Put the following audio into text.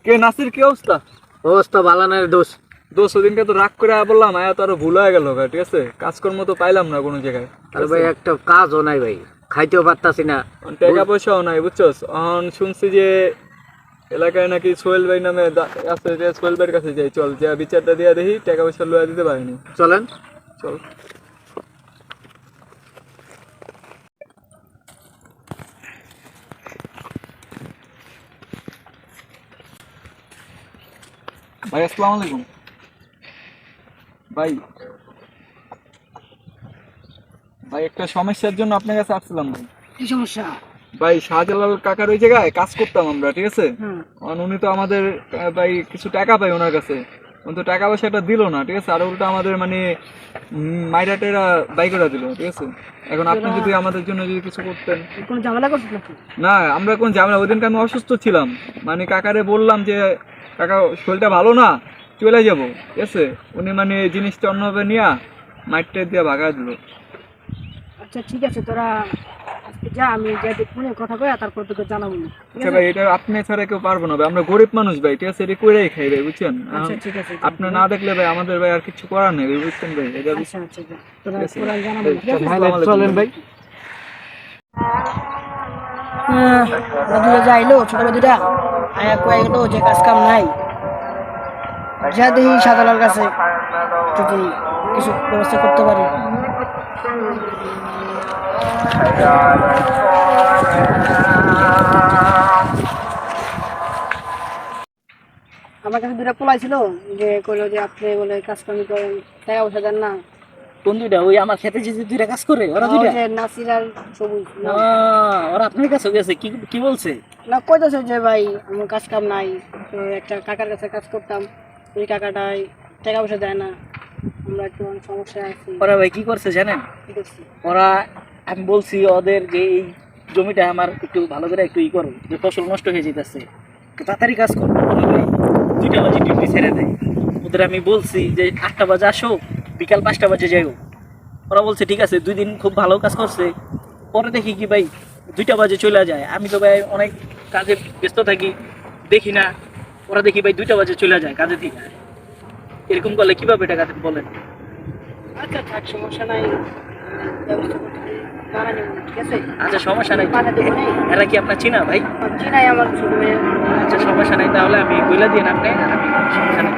কে নাসির, কি অবস্থা? অবস্থা ভালো না রে দোষ। দোষ ওদিনকে তো রাগ করে বললাম, আয়া তো আরো ভুল হয়ে গেল ভাই, ঠিক আছে? কাজকর্ম তো পাইলাম না কোনো জায়গায়। আরে ভাই একটা কাজও নাই ভাই, খাইতেও পারতাছি না, টাকা পয়সাও নাই, বুঝছস? এখন শুনছি যে এলাকায় নাকি সোহেল ভাই নামে আছে, যে সোহেল ভাইয়ের কাছে যাই, চল যা বিচারটা দিয়া দেখি, টাকা পয়সা লইয়া দিতে পারিনি। চলেন। চল। ভাই আসসালামু আলাইকুম। ভাই ভাই একটা সমস্যার জন্য আপনার কাছে আসছিলাম ভাই। কি সমস্যা? ভাই শাহজালাল কাকার ওই জায়গায় কাজ করতাম আমরা, ঠিক আছে? হুম। উনি তো আমাদের ভাই কিছু টাকা পাই ওনার কাছে, কিন্তু টাকা পয়সাটা দিল না, ঠিক আছে? আর উল্টা আমাদের মানে মাইরা টেরা বাই করে দিল, ঠিক আছে? এখন আপনি যদি আমাদের জন্য যদি কিছু করতেন। কোন ঝামেলা করছিস নাকি? না, আমরা কোন ঝামেলা, ওই দিনকে আমি অসুস্থ ছিলাম, মানে কাকারে বললাম যে কাকা শরীরটা ভালো না, চলে যাবো, ঠিক আছে? উনি মানে জিনিসটা অন্যভাবে নিয়ে মাইটটা দিয়ে ভাগা দিল। আচ্ছা ঠিক আছে, তোরা আজকে যা, আমি যা দেখবো কথা কই তারপর তোকে জানাবো না, ঠিক আচ্ছা আছে? ভাই, এটা আপনি ছাড়া কেউ পারবো না ভাই, আমরা গরিব মানুষ ভাই, ঠিক আছে? এটা কইরাই খাই ভাই, বুঝছেন? আচ্ছা ঠিক আছে, আপনি না দেখলে ভাই আমাদের ভাই আর কিছু করার নেই ভাই, বুঝছেন ভাই? এটা আচ্ছা আচ্ছা যা, তোরা ঠিক আছে। তোরা জানাবো, ঠিক আছে? আসসালামু আলাইকুম। চলেন ভাই। দুটো যাইলো ছোট দুটা আয়া কয়ে গেলো যে কাজ কাম নাই, যা দেখি সাদালার কাছে যদি কিছু ব্যবস্থা করতে পারি। আমার কাছে দুটা পোলাই ছিল, যে কইলো যে আপনি বলে কাজ কামি করেন, টাকা পয়সা দেন না। কোন দুইটা? ওই আমার খেতে যে দুইটা কাজ করে ওরা দুইটা? ওই যে নাসির আর সবুজ না, ওরা আপনার কাছে গেছে? কি কি বলছে? না কইতেছে যে ভাই আমার কাজ কাম নাই, তো একটা কাকার কাছে কাজ করতাম, ওই কাকাটাই টাকা পয়সা দেয় না, আমরা একটু অনেক সমস্যায় আছি। ওরা ভাই কি করছে জানেন? কি করছি? ওরা, আমি বলছি ওদের যে এই জমিটা আমার একটু ভালো করে একটু ই করো, যে ফসল নষ্ট হয়ে যেতেছে, একটু তাড়াতাড়ি কাজ করো। ওরা ভাই 2টা বাজে ডিউটি ছেড়ে দেয়। ওদের আমি বলছি যে 8টা বাজে আসো, বিকাল 5টা বাজে যাইও। ওরা বলছে ঠিক আছে, 2 দিন খুব ভালো কাজ করছে। পরে দেখি কি ভাই 2টা বাজে চলে যায়, আমি তো ভাই অনেক কাজে ব্যস্ত থাকি, দেখি না। ওরা দেখি ভাই 2টা বাজে চলে যায় কাজে থেকে। এরকম করলে কিভাবে টাকা দেন বলেন? আচ্ছা থাক, সমস্যা নাই, ব্যবস্থা করতে জানা নেব, ঠিক আছে? আচ্ছা সমস্যা নাই। পাঠা দেবো নেই, এরা কি আপনার চিনা ভাই? চিনাই আমার ছোট মেয়ে। আচ্ছা সমস্যা নাই, তাহলে আমি বইলা দিন আপনি, আমি সমস্যা নাই।